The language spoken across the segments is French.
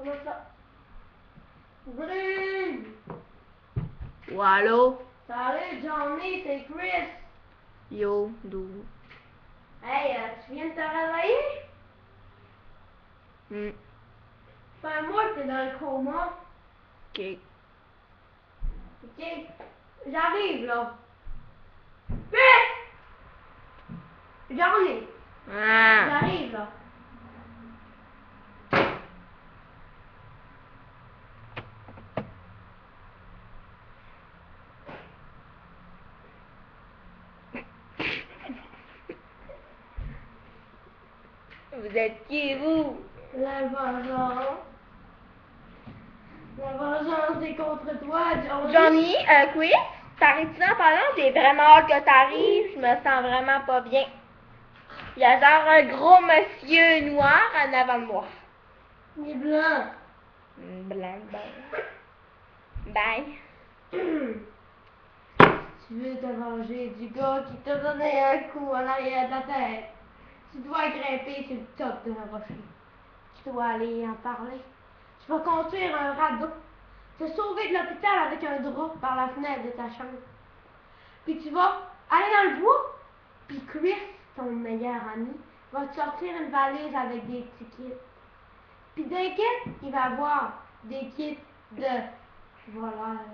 Comment ça? Brune! Ou allô? Salut Johnny, c'est Chris. Yo, d'où? Hey, tu viens de te réveiller? Fais moi que t'es dans le coma. Ok. Ok? J'arrive là. Chris! Johnny! Ah. J'arrive là. Vous êtes qui, vous? La vengeance. La vengeance est contre toi, Johnny. Johnny, Chris, t'arrives-tu en parlant? J'ai vraiment hâte que t'arrives. Je me sens vraiment pas bien. Il y a genre un gros monsieur noir en avant de moi. Il est blanc. Blanc, bon. Bye. Tu veux te venger du gars qui t'a donné un coup en arrière de la tête. Tu dois grimper sur le top de la rocher. Tu dois aller en parler. Tu vas construire un radeau. Te sauver de l'hôpital avec un drap par la fenêtre de ta chambre. Puis tu vas aller dans le bois. Puis Chris, ton meilleur ami, va te sortir une valise avec des petits kits. Puis d'un kit, il va avoir des kits de voleurs.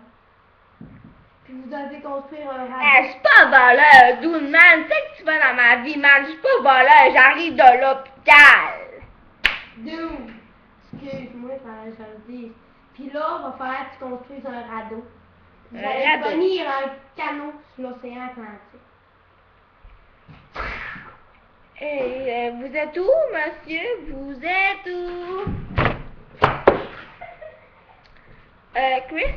Puis vous devez construire un radeau. Je suis pas voleur, dude, man. Tu sais que tu vas dans ma vie, man. Je suis pas voleur. J'arrive de l'hôpital. Dude, excuse-moi quand je le dis. Puis là, va falloir que tu construises un radeau. Vous Un allez radeau? venir un canot sur l'océan Atlantique. Hey, vous êtes où, monsieur? Vous êtes où? Chris,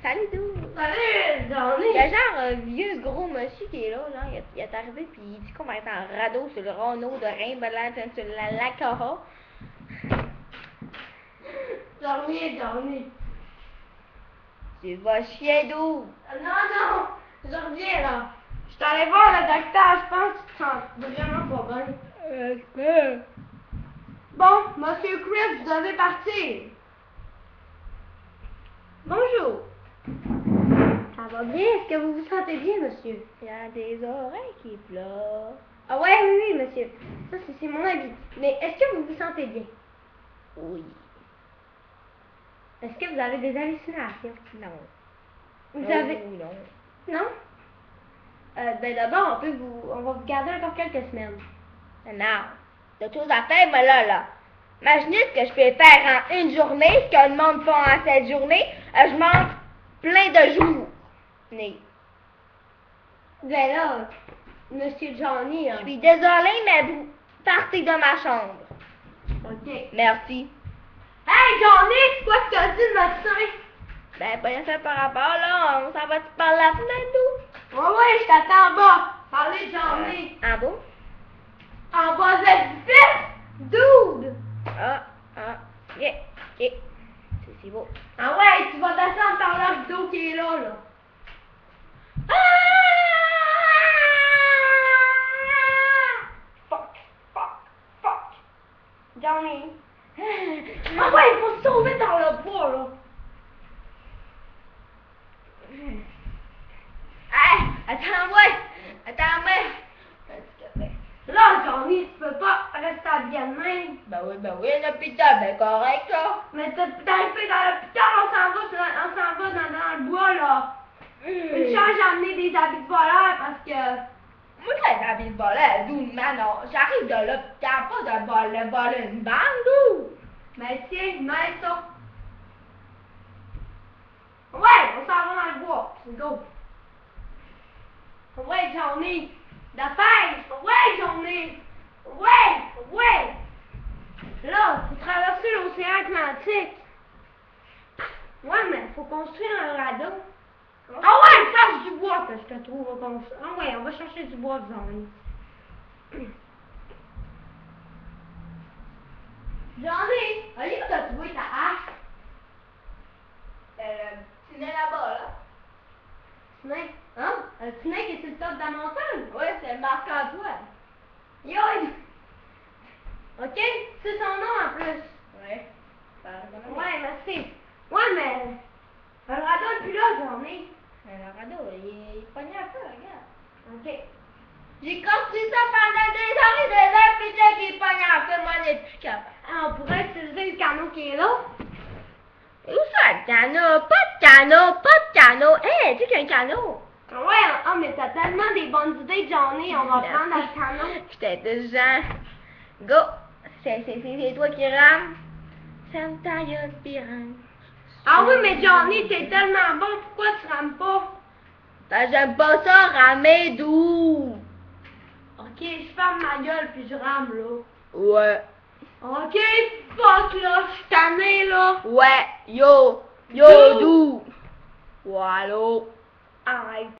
salut, dude. Salut, Johnny! Il y a genre un vieux gros monsieur qui est là, genre, il est arrivé puis il dit qu'on va être en radeau sur le Renault de Rimbaud sur la Lacora. Johnny! Tu vas chier, d'où? Non, je reviens là. Je suis allé voir le docteur, je pense que tu te sens vraiment pas bien. Bon, monsieur Chris, vous devez partir. Bonjour. Ça va bien? Est-ce que vous vous sentez bien, monsieur? Il y a des oreilles qui pleurent. Ah ouais, oui, monsieur. Ça, c'est mon habit. Mais est-ce que vous vous sentez bien? Oui. Est-ce que vous avez des hallucinations? Non. Vous avez... Non. Non? Ben d'abord, on va vous garder encore quelques semaines. Non. De choses à faire, mais là. Imaginez ce que je peux faire en une journée, ce que le monde fait en 7 journées. Je mange plein de jours. Ben là, monsieur Johnny... Je suis désolée, mais vous partez de ma chambre. OK. Merci. Hey Johnny, c'est quoi que t'as dit le médecin? Ben, pas ça par rapport, là. On s'en va par la fenêtre, nous? Ouais, je t'attends en bas. Parlez Johnny. En bas? En bas de vite, dude. Ok. C'est beau. Ah ouais, tu vas descendre par l'abdo qui est là. Ah! Fuck. Johnny. Ah ouais, il faut se sauver dans le bois, là. Hey, attends-moi. Là, Johnny, tu peux pas rester habillé de même. Ben oui, l'hôpital, ben correct, là. Mais t'arrives dans l'hôpital, on s'en va dans le bois, là. Une chance, j'ai amené des habits de voleur parce que... Moi, j'ai habit de voler, d'où, man, j'arrive de l'hôpital, pas de voler une bande, d'où? Mais tiens, mets ça. Ouais, on s'en va dans le bois. Go. Ouais, Johnny. La pêche. Ouais, Johnny. Ouais. Là, faut traverser l'océan Atlantique. Ouais, mais faut construire un radeau. Ah ouais, cherche du bois que je te trouve comme ça. Ah ouais, on va chercher du bois, Johnny. Johnny, allez, t'as trouvé ta hache? Le tunnel là-bas, là. Snake? Hein? Le Snake est sur le top de la montagne? Ouais, c'est Marc-Antoine. Yo! Ok, c'est son nom en plus. Ouais. Johnny? Le radeau, il est pogné un peu, regarde. OK. J'ai construit ça pendant des heures et des heures, puis là, j'ai pogné un peu, moi, je suis plus capable. Ah, on pourrait utiliser le canot qui est là. Où ça, le canot? Pas de canot, pas de canot. Hé, tu sais qu'il y a un canot. Ouais, mais t'as tellement des bonnes idées, Johnny, on va prendre le canot. J'étais intelligent. Go! C'est toi qui rames. Ferme ta gueule, pis rame. Ah oui, mais Johnny, t'es tellement bon, pourquoi tu rames pas? Ben, j'aime pas ça, ramer doux. OK, je ferme ma gueule puis je rame, là. Ouais. OK, fuck, là, je suis tannée, là. Ouais, yo, Doux. doux. Wallo. Arrête.